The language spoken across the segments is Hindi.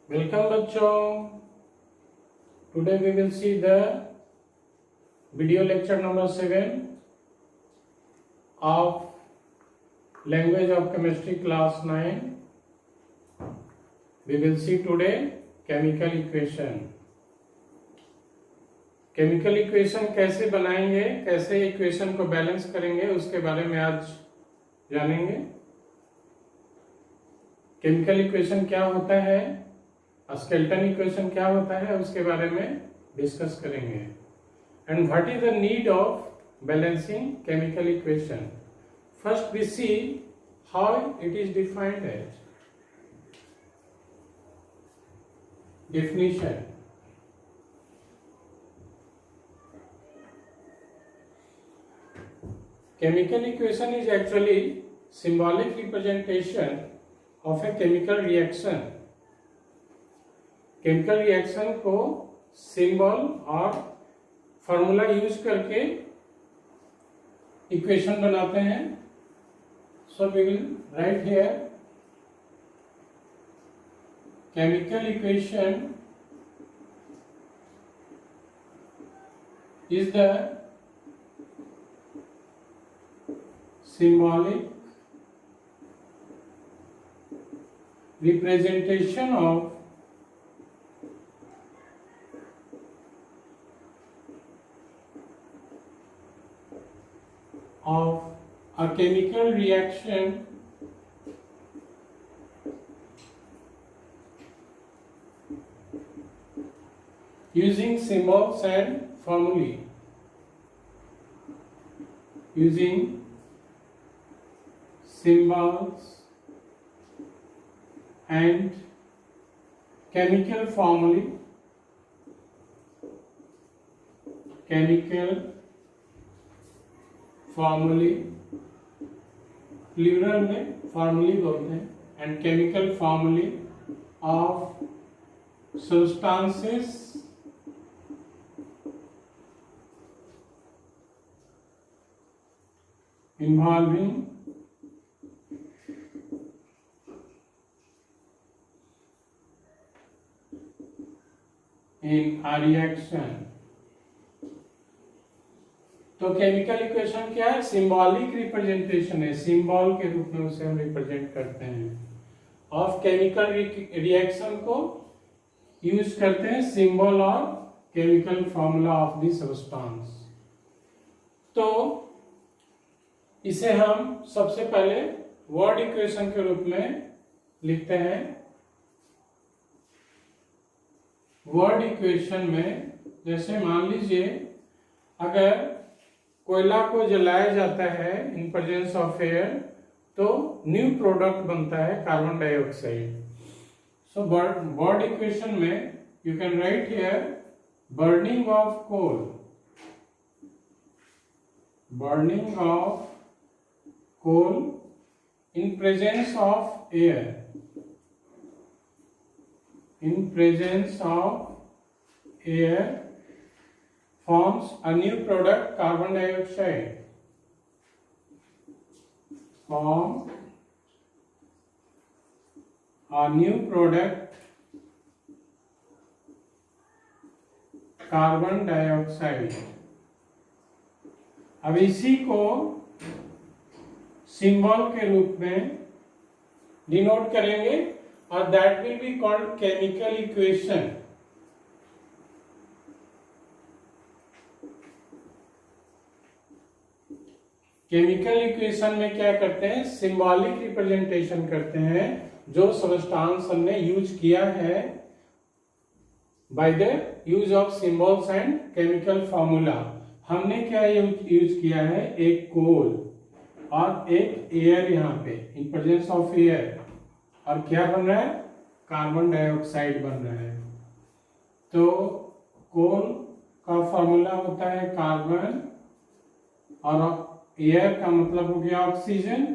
Welcome बच्चों. Today we will see the video lecture number 7 of language of chemistry class 9. We will see today chemical equation. Chemical equation कैसे बनाएंगे, कैसे इक्वेशन को बैलेंस करेंगे, उसके बारे में आज जानेंगे. केमिकल इक्वेशन क्या होता है, स्केलेटन इक्वेशन क्या होता है, उसके बारे में डिस्कस करेंगे. And what is the need of balancing chemical equation. First we see how it is defined as. Definition. Chemical equation is actually symbolic representation of a chemical reaction. Chemical reaction को सिंबल और फॉर्मूला यूज करके इक्वेशन बनाते हैं. So we will write here chemical equation is the symbolic representation of a chemical reaction using symbols and formulae. Using symbols and chemical formulae. Plural में formulae बोलते हैं. and chemical formulae of substances involving in a reaction. तो केमिकल इक्वेशन क्या है, सिंबॉलिक रिप्रेजेंटेशन है. सिंबल के रूप में उसे हम रिप्रेजेंट करते हैं. ऑफ केमिकल रिएक्शन को यूज करते हैं सिंबल और chemical formula of the substance. तो इसे हम सबसे पहले वर्ड इक्वेशन के रूप में लिखते हैं. वर्ड इक्वेशन में जैसे मान लीजिए अगर कोयला को जलाया जाता है इन प्रेजेंस ऑफ एयर तो न्यू प्रोडक्ट बनता है carbon dioxide. So word equation में you can write here burning of coal. Burning of coal in presence of air. In presence of air forms a new product carbon dioxide. Form a new product carbon dioxide. अब इसी को सिंबल के रूप में डिनोट करेंगे और that will be called chemical equation. Chemical equation में क्या करते हैं, सिंबॉलिक रिप्रेजेंटेशन करते हैं जो सब्सटेंस हमने यूज किया है by the use of symbols and chemical formula. हमने क्या यूज किया है, एक कोल और एक एयर यहाँ पे इन प्रेजेंस ऑफ एयर. और क्या बन रहा है, कार्बन डाइऑक्साइड बन रहा है. तो कोल का फॉर्मूला होता है कार्बन और एयर का मतलब हो गया ऑक्सीजन.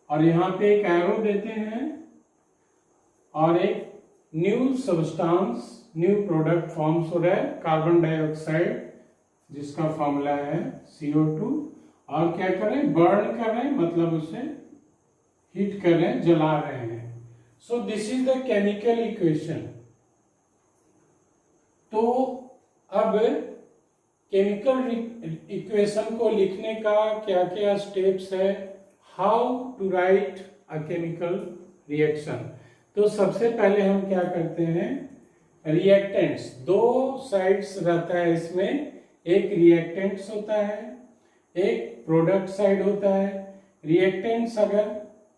और यहाँ पे एक एरो देते हैं और एक new substance, new product forms हो रहा है कार्बन डाइऑक्साइड जिसका फॉर्मूला है CO2. और क्या करें, बर्न कर रहे हैं मतलब उसे हीट कर रहे हैं, जला रहे हैं. So this is the chemical equation. तो अब केमिकल इक्वेशन को लिखने का क्या क्या स्टेप्स है, how to write a chemical reaction. तो सबसे पहले हम क्या करते हैं, रिएक्टेंट्स, दो साइड्स रहता है इसमें, एक रिएक्टेंट्स होता है, एक प्रोडक्ट साइड होता है। रिएक्टेंट्स अगर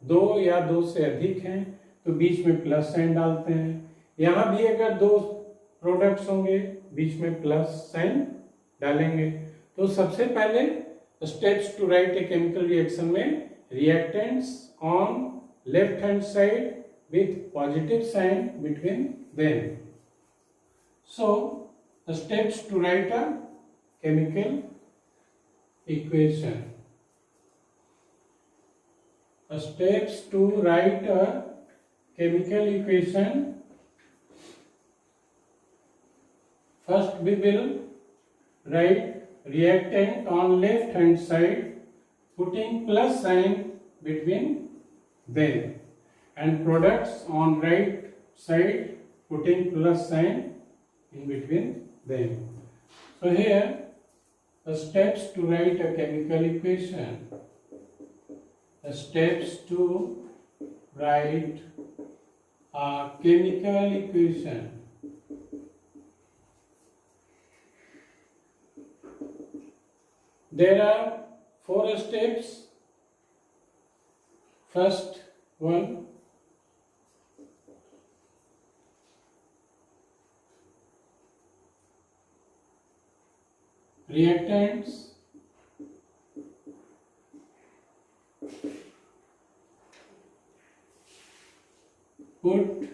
दो या दो से अधिक हैं तो बीच में प्लस साइन डालते हैं। यहां भी अगर दो प्रोडक्ट्स होंगे बीच में प्लस साइन डालेंगे। तो सबसे पहले steps to write a chemical reaction में reactants on left hand side with positive sign between them. So the steps to write a chemical equation. The steps to write a chemical equation. First we will write reactant on left hand side putting plus sign between them, and products on right side putting plus sign in between them. So here the steps to write a chemical equation. The steps to write a chemical equation. There are 4 steps. First one, reactants put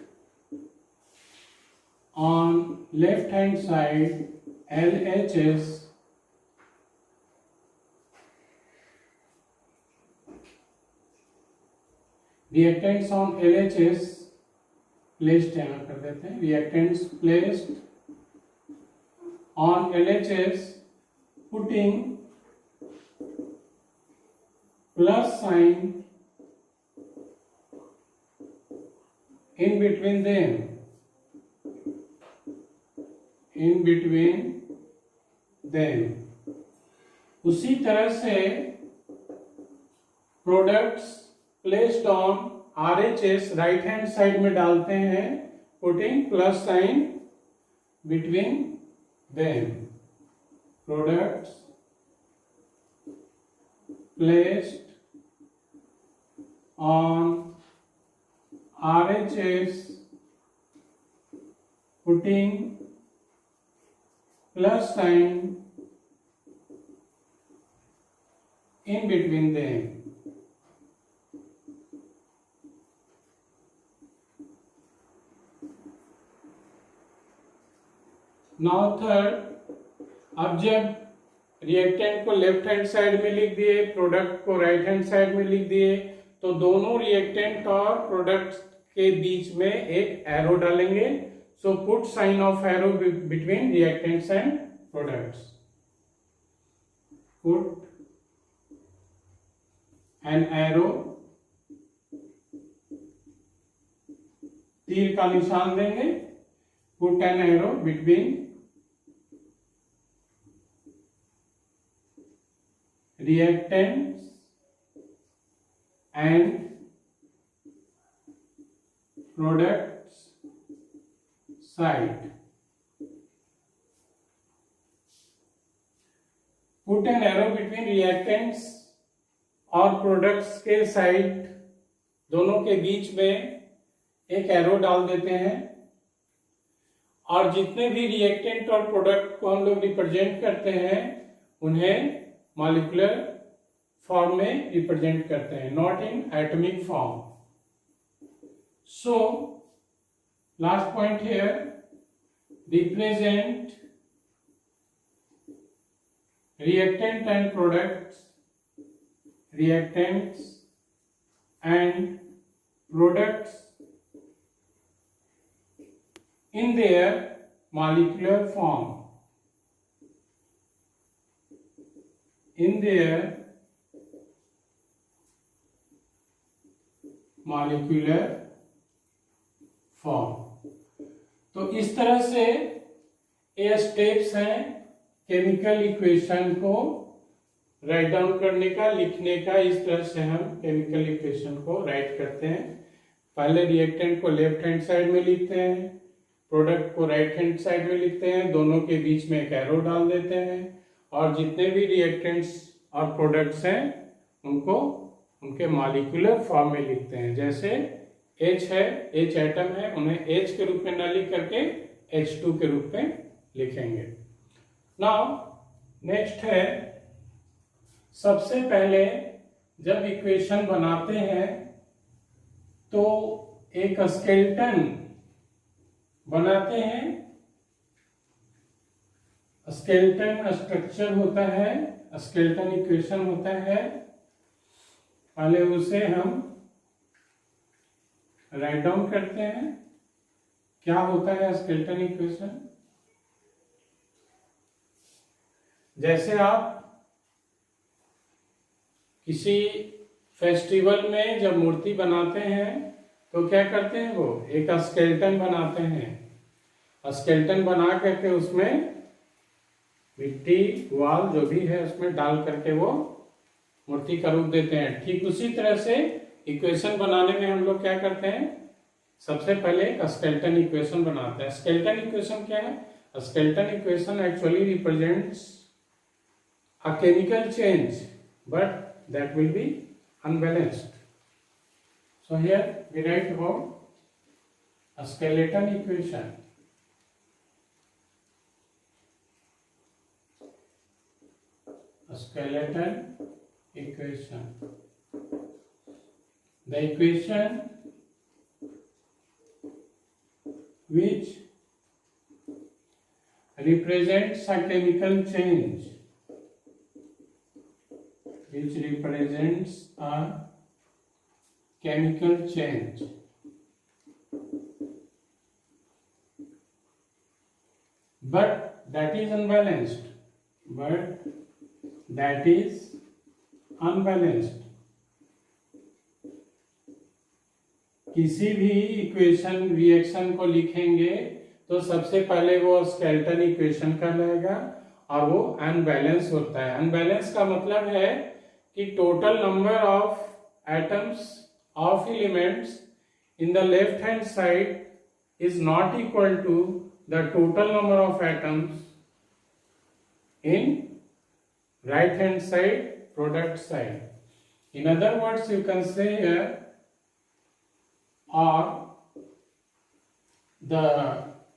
on left hand side LHS reactants on LHS placed, यहाँ कर देते हैं, reactants placed on LHS putting plus sign in between them, in between them. उसी तरह से products placed on RHS right hand side में डालते हैं, putting plus sign between them. Products placed on RHS putting plus sign in between them. Now third, अब जब रिएक्टेंट को लेफ्ट हैंड साइड में लिख दिए, प्रोडक्ट को राइट हैंड साइड में लिख दिए, तो दोनों रिएक्टेंट और प्रोडक्ट के बीच में एक एरो डालेंगे। So put sign of arrow between reactants and products. Put an arrow, तीर का निशान देंगे, put an arrow between reactants and products side. Put an arrow between reactants और प्रोडक्ट्स के साइड, दोनों के बीच में एक एरो डाल देते हैं। और जितने भी रिएक्टेंट और प्रोडक्ट को हम लोग रिप्रेजेंट करते हैं उन्हें मॉलिक्यूलर फॉर्म में रिप्रेजेंट करते हैं, not in atomic form. So last point here, represent reactant and products, reactants and products in their molecular form, in their molecular form. तो इस तरह से ये स्टेप्स हैं केमिकल इक्वेशन को राइट डाउन करने का, लिखने का। इस तरह से हम केमिकल इक्वेशन को राइट करते हैं। पहले रिएक्टेंट को लेफ्ट हैंड साइड में लिखते हैं, प्रोडक्ट को राइट हैंड साइड में लिखते हैं, दोनों के बीच में एक एरो डाल देते हैं और जितने भी रिएक्टेंट्स और प्रोडक्ट्स हैं उनको उनके मॉलिक्यूलर फॉर्म में लिखते हैं। जैसे H है, H एटम है, उन्हें H के रूप में न लिख करके H2 के रूप में लिखेंगे। नाउ नेक्स्ट है, सबसे पहले जब इक्वेशन बनाते हैं तो एक स्केलेटन बनाते हैं। स्केलेटन स्ट्रक्चर होता है, स्केलेटन इक्वेशन होता है, पहले उसे हम राइट डाउन करते हैं। क्या होता है स्केलेटन इक्वेशन? जैसे आप किसी फेस्टिवल में जब मूर्ति बनाते हैं तो क्या करते हैं, वो एक स्केलेटन बनाते हैं। स्केलेटन बना करके उसमें मिट्टी, वाल जो भी है उसमें डाल करके वो मूर्ति का रूप देते हैं। ठीक उसी तरह से इक्वेशन बनाने में हम लोग क्या करते हैं, सबसे पहले एक स्केलेटन इक्वेशन बनाते हैं। स्केलेटन इक्वेशन क्या है? Skeleton equation actually represents a chemical change, but that will be unbalanced. So here we write about a skeleton equation. A skeleton equation. The equation which represents a chemical change, which represents a chemical change, but that is unbalanced, but that is unbalanced. किसी भी इक्वेशन रिएक्शन को लिखेंगे तो सबसे पहले वो स्केलेटन इक्वेशन कहलाएगा और वो अनबैलेंस होता है। अनबैलेंस का मतलब है कि total number of atoms of elements in the left hand side is not equal to the total number of atoms in right hand side, product side. In other words, you can say here, or the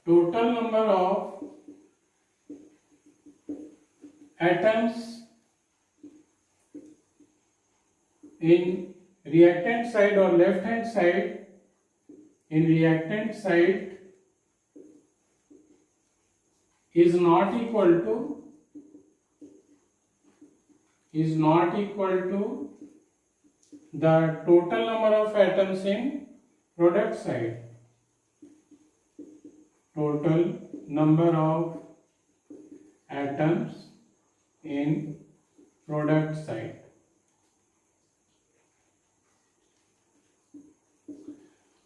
total number of atoms in reactant side or left hand side, in reactant side is not equal to the total number of atoms in product side. Total number of atoms in product side.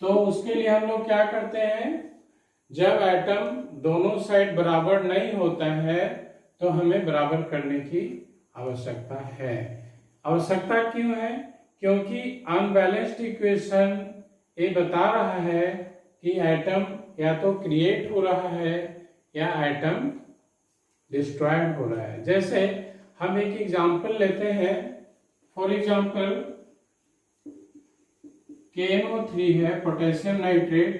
तो उसके लिए हम लोग क्या करते हैं, जब एटम दोनों साइड बराबर नहीं होता है तो हमें बराबर करने की आवश्यकता है। आवश्यकता क्यों है? क्योंकि अनबैलेंस्ड इक्वेशन ये बता रहा है कि एटम या तो क्रिएट हो रहा है या एटम डिस्ट्रॉयड हो रहा है। जैसे हम एक एग्जांपल लेते हैं, फॉर एग्जांपल KNO3 है, पोटेशियम नाइट्रेट,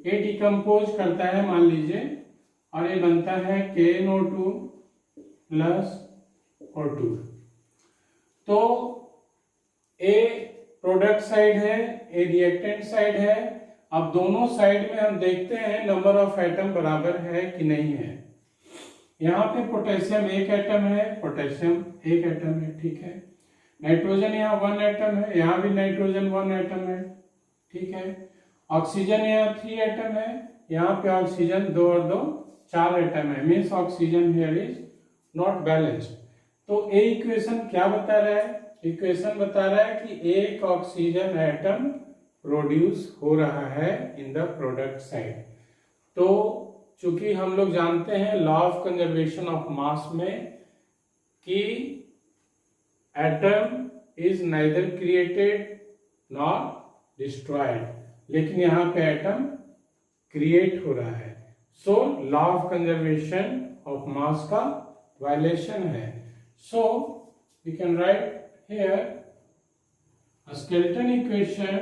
ये डिकम्पोज करता है मान लीजिए और ये बनता है KNO2 प्लस O2। तो ए प्रोडक्ट साइड है, ए रिएक्टेंट साइड है। अब दोनों साइड में हम देखते हैं नंबर ऑफ एटम बराबर है कि नहीं है। यहाँ पे पोटेशियम एक एटम है, पोटेशियम एक एटम है, ठीक है। नाइट्रोजन यहाँ 1 एटम है, यहाँ भी नाइट्रोजन 1 एटम है, ठीक है। ऑक्सीजन यहाँ 3 एटम है, यहाँ पे ऑक्सीजन 2 और 2 4 एटम है, means oxygen here is not balanced. तो ए इक्वेशन क्या बता रहा है? इक्वेशन बता रहा है कि एक ऑक्सीजन एटम प्रोड्यूस हो रहा है इन द प्रोडक्ट साइड। तो चूंकि हम लोग जानते हैं law of conservation of mass में कि atom is neither created nor destroyed, लेकिन यहाँ पे एटम क्रिएट हो रहा है। So law of conservation of mass का वायलेशन है। So we can write here a skeleton equation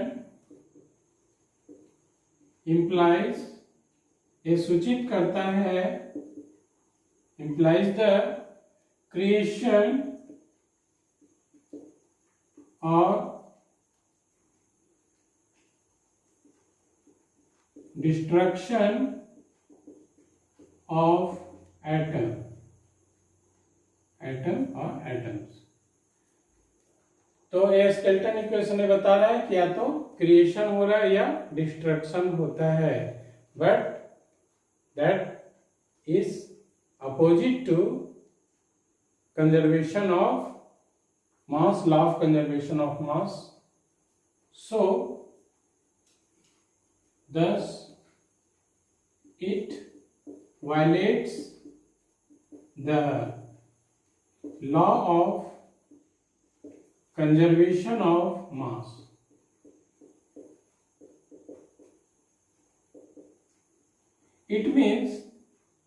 implies, ये सूचित करता है, implies the creation or destruction of atom or atoms। तो ये स्केलेटन इक्वेशन बता रहा है कि या तो क्रिएशन हो रहा है या डिस्ट्रक्शन होता है, but that is opposite to conservation of mass, law of conservation of mass. So thus it violates the law of conservation of mass। It means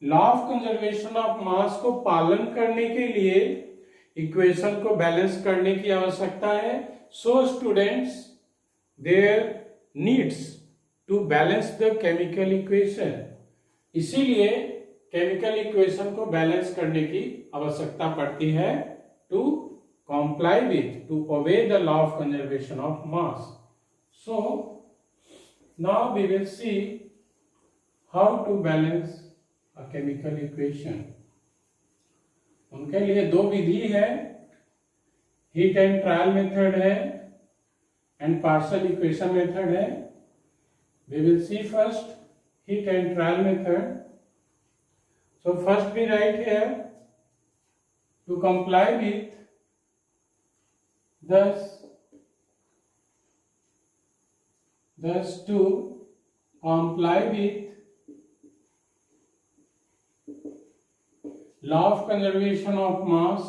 law of conservation of मास को पालन करने के लिए इक्वेशन को बैलेंस करने की आवश्यकता है। So students, there needs to balance the chemical equation, इसीलिए केमिकल इक्वेशन को बैलेंस करने की आवश्यकता पड़ती है to comply with, to obey the law of conservation of mass। So now we will see how to balance a chemical equation। उनके लिए दो विधि है, हीट एंड ट्रायल मेथड है एंड पार्शियल इक्वेशन मेथड है। We will see first heat and trial method। So first we write here to comply with, thus to comply with law of conservation of mass,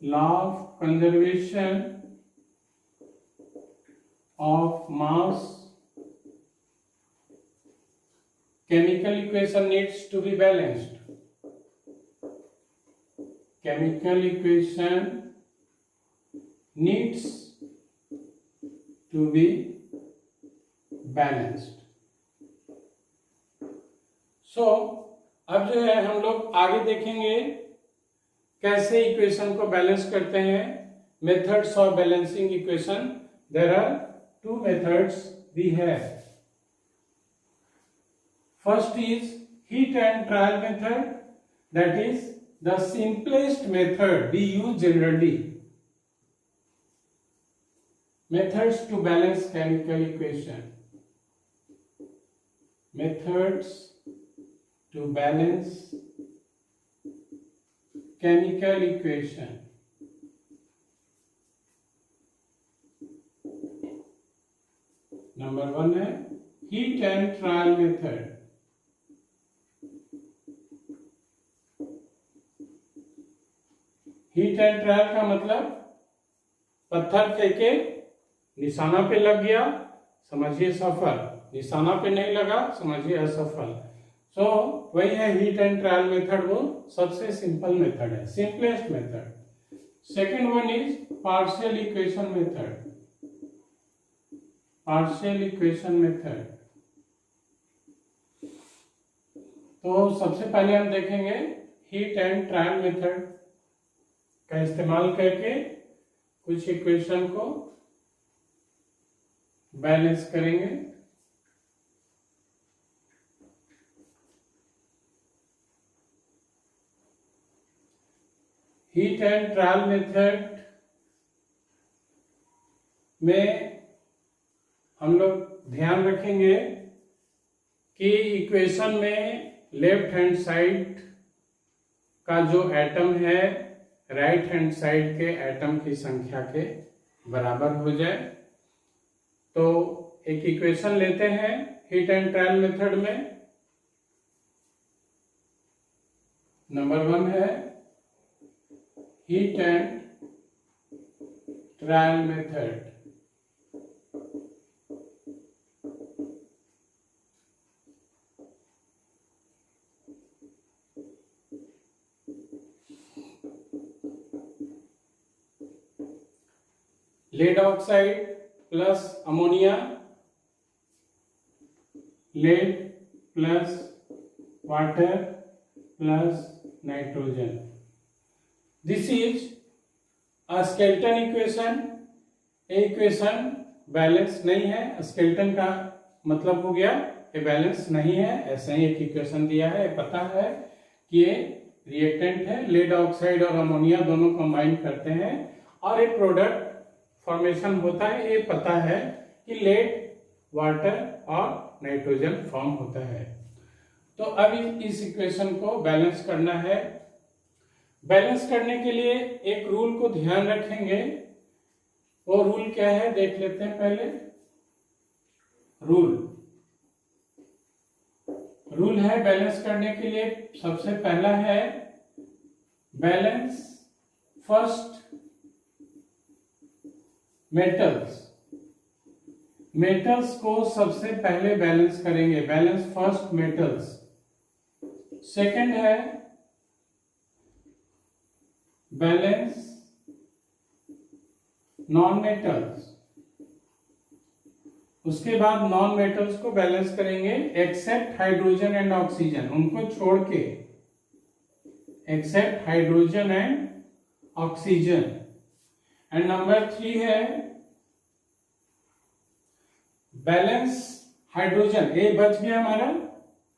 law of conservation of mass, chemical equation needs to be balanced। Chemical equation needs to be balanced। So अब जो है हम लोग आगे देखेंगे कैसे इक्वेशन को बैलेंस करते हैं। Methods of balancing equation, there are two methods we have। First is heat and trial method, that is the simplest method we use generally। Methods to balance chemical equation, methods to balance chemical equation। Number 1 है heat and trial method. Heat and trial का मतलब पत्थर फेंके, निशाना पे लग गया, समझिए सफल, निशाना पे नहीं लगा, समझिए असफल। सो वही है हीट एंड ट्रायल मेथड, वो सबसे सिंपल मेथड है, simplest method. Second one is partial equation method. Partial equation method, तो सबसे पहले हम देखेंगे हीट एंड ट्रायल मेथड का इस्तेमाल करके कुछ इक्वेशन को बैलेंस करेंगे। हीट एंड ट्रायल मेथड में हम लोग ध्यान रखेंगे कि इक्वेशन में लेफ्ट हैंड साइड का जो एटम है राइट हैंड साइड के एटम की संख्या के बराबर हो जाए। तो एक इक्वेशन लेते हैं हिट एंड ट्रायल मेथड में। नंबर 1 है hit and trial method. Lead oxide plus ammonia, lead plus water plus nitrogen. This is a skeleton equation. Equation balance नहीं है, स्केलेटन का मतलब हो गया ये बैलेंस नहीं है। ऐसा ही एक इक्वेशन दिया है, पता है कि ये रिएक्टेंट है, लेड ऑक्साइड और अमोनिया दोनों कंबाइन करते हैं और एक प्रोडक्ट फॉर्मेशन होता है। ये पता है कि लेड, वाटर और नाइट्रोजन फॉर्म होता है। तो अब इस इक्वेशन को बैलेंस करना है। बैलेंस करने के लिए एक रूल को ध्यान रखेंगे। वो रूल क्या है देख लेते हैं पहले। रूल है बैलेंस करने के लिए, सबसे पहला है बैलेंस फर्स्ट मेटल्स। मेटल्स को सबसे पहले बैलेंस करेंगे, बैलेंस फर्स्ट मेटल्स। सेकंड है बैलेंस नॉन मेटल्स। उसके बाद नॉन मेटल्स को बैलेंस करेंगे एक्सेप्ट हाइड्रोजन एंड ऑक्सीजन, उनको छोड़ के, except hydrogen and oxygen. And number 3 है बैलेंस हाइड्रोजन, ए बच गया हमारा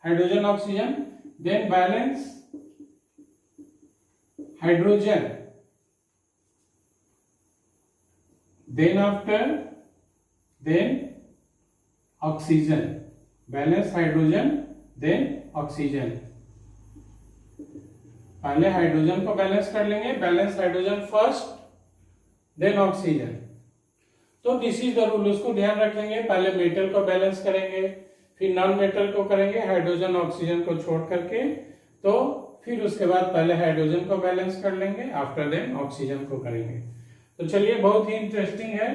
hydrogen oxygen, then balance hydrogen, then after then oxygen, balance hydrogen then oxygen। पहले हाइड्रोजन को बैलेंस कर लेंगे, balance hydrogen first then oxygen. तो दिस इज द रूल, उसको ध्यान रखेंगे। पहले मेटल को बैलेंस करेंगे, फिर नॉन मेटल को करेंगे हाइड्रोजन ऑक्सीजन को छोड़ करके, तो फिर उसके बाद पहले हाइड्रोजन को बैलेंस कर लेंगे, आफ्टर देन ऑक्सीजन को करेंगे। तो चलिए, बहुत ही इंटरेस्टिंग है।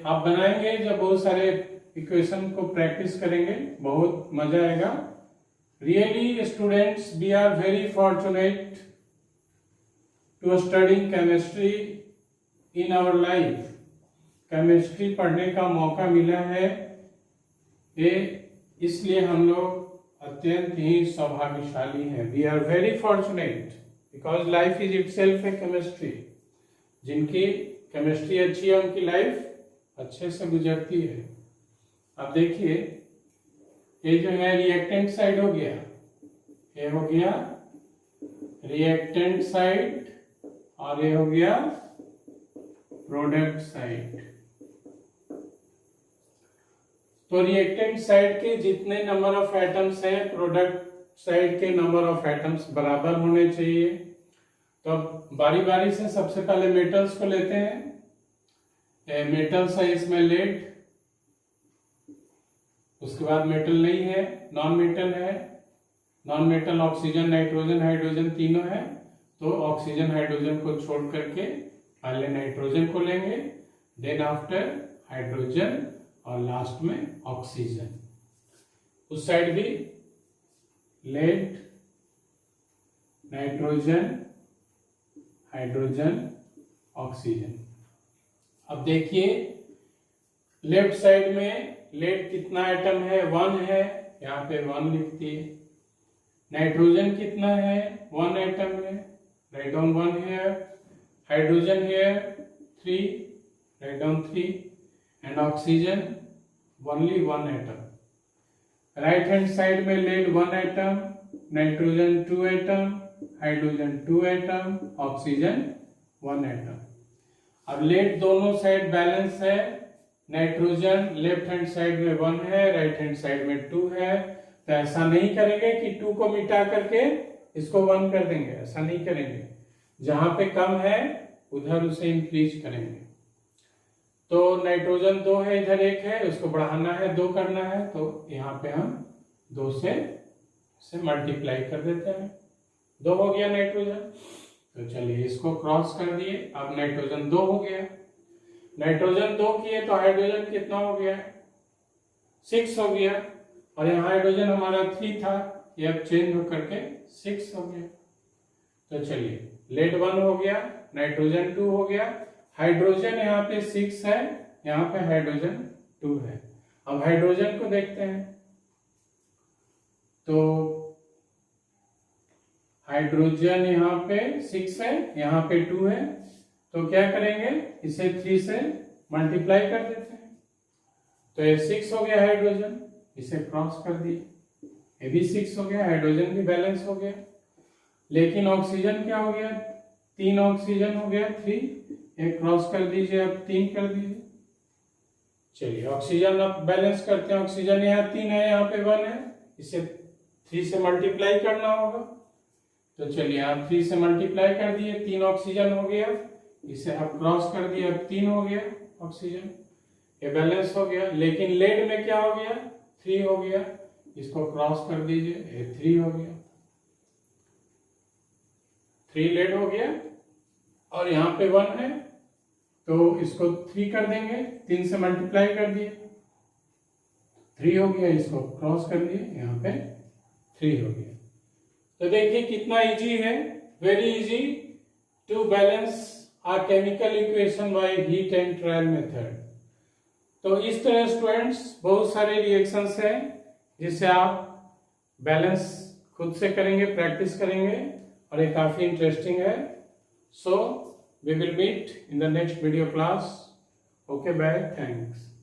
आप बनाएंगे जब बहुत सारे इक्वेशन को प्रैक्टिस करेंगे, बहुत मजा आएगा। Really students, we are very fortunate to studying chemistry in our life. Chemistry पढ़ने का मौका मिला है, ये इसलिए हम लोग अत्यंत ही सौभाग्यशाली हैं। We are very fortunate because life is itself a chemistry. जिनकी केमिस्ट्री अच्छी है उनकी लाइफ अच्छे से गुजरती है। अब देखिए, ये जो है रिएक्टेंट साइड हो गया, ये हो गया रिएक्टेंट साइड और ये हो गया प्रोडक्ट साइड। तो रिएक्टेंट साइड के जितने नंबर ऑफ एटम्स हैं, प्रोडक्ट साइड के नंबर ऑफ एटम्स बराबर होने चाहिए। तो बारी बारी से सबसे पहले मेटल्स को लेते हैं। मेटल्स है इसमें लेड, उसके बाद मेटल नहीं है, नॉन मेटल है। Non metal oxygen, nitrogen, hydrogen तीनों है। तो ऑक्सीजन हाइड्रोजन को छोड़ करके पहले नाइट्रोजन को लेंगे, देन आफ्टर हाइड्रोजन और लास्ट में ऑक्सीजन। उस साइड भी लेड, नाइट्रोजन, हाइड्रोजन, ऑक्सीजन। अब देखिए, लेफ्ट साइड में लेड कितना एटम है, 1 है, यहाँ पे 1 लिख दिए। नाइट्रोजन कितना है, 1 एटम है, right down 1 here. Hydrogen here 3, right down 3। And oxygen only 1 atom. Right hand side में lead 1 atom, nitrogen 2 atom, hydrogen 2 atom, oxygen 1 atom. अब लेड दोनों साइड बैलेंस है। नाइट्रोजन लेफ्ट हैंड साइड में 1 है, राइट हैंड साइड में 2 है। तो ऐसा नहीं करेंगे कि 2 को मिटा करके इसको 1 कर देंगे, ऐसा नहीं करेंगे। जहां पे कम है उधर उसे इंक्रीज करेंगे। तो नाइट्रोजन 2 है, इधर 1 है, उसको बढ़ाना है, 2 करना है, तो यहाँ पे हम 2 से मल्टीप्लाई कर देते हैं। 2 हो गया नाइट्रोजन। तो चलिए इसको क्रॉस कर दिए, अब नाइट्रोजन 2 हो गया। नाइट्रोजन 2 किए तो हाइड्रोजन कितना हो गया? 6 हो गया। और यहाँ हाइड्रोजन हमारा 3 था, ये अब चेंज होकर के 6 हो गया। तो चलिए लेड 1 हो गया, नाइट्रोजन 2 हो गया, हाइड्रोजन यहाँ पे 6 है, यहाँ पे हाइड्रोजन 2 है। अब हाइड्रोजन को देखते हैं, तो हाइड्रोजन यहाँ पे 6 है, यहाँ पे 2 है, तो क्या करेंगे, इसे 3 से मल्टीप्लाई कर देते हैं। तो ये 6 हो गया हाइड्रोजन, इसे क्रॉस कर दिए, ये भी 6 हो गया, हाइड्रोजन भी बैलेंस हो गया। लेकिन ऑक्सीजन क्या हो गया? 3 ऑक्सीजन हो गया, 3, एक क्रॉस कर दीजिए, अब 3 कर दीजिए। चलिए ऑक्सीजन अब बैलेंस करते हैं। ऑक्सीजन यहाँ 3 है, यहाँ पे 1 है, इसे 3 से मल्टीप्लाई करना होगा। तो चलिए आप 3 से मल्टीप्लाई कर दिए, 3 ऑक्सीजन हो गया, इसे अब क्रॉस कर दिए, अब 3 हो गया ऑक्सीजन, ये बैलेंस हो गया। लेकिन लेड में क्या हो गया? 3 हो गया, इसको क्रॉस कर दीजिए, ये 3 हो गया, 3 लेड हो गया। और यहाँ पे 1 है, तो इसको 3 कर देंगे, 3 से मल्टीप्लाई कर दिए, 3 हो गया, इसको क्रॉस कर दिए, यहाँ पे 3 हो गया। तो देखिए कितना इजी है, very easy to balance a chemical equation by heat and trial method. तो इस तरह स्टूडेंट्स बहुत सारे रिएक्शंस हैं जिससे आप बैलेंस खुद से करेंगे, प्रैक्टिस करेंगे, और ये काफी इंटरेस्टिंग है। So we will meet in the next video class. Okay, bye, thanks.